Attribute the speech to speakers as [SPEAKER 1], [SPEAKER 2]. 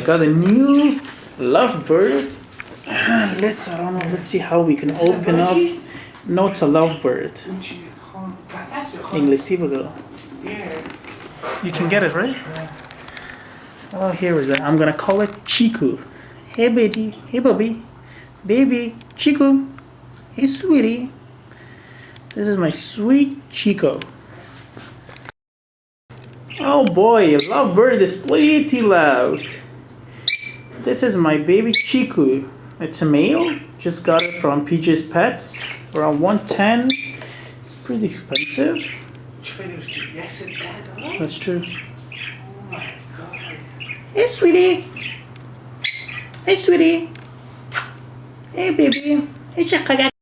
[SPEAKER 1] Got a new Lovebird. Let's see how we can open up. No, it's a Lovebird. Inglesivo. You can get it, right? Oh, here we go. I'm gonna call it Chiku. Hey, baby. Hey, Bobby. Baby. Chiku. Hey, sweetie. This is my sweet Chico. Oh boy, Lovebird is pretty loud. This is my baby Chiku. It's a male. Just got it from PJ's Pets. Around 110. It's pretty expensive. That's true.
[SPEAKER 2] Oh my god.
[SPEAKER 1] Hey, sweetie. Hey, sweetie. Hey, baby. Hey, Chaka.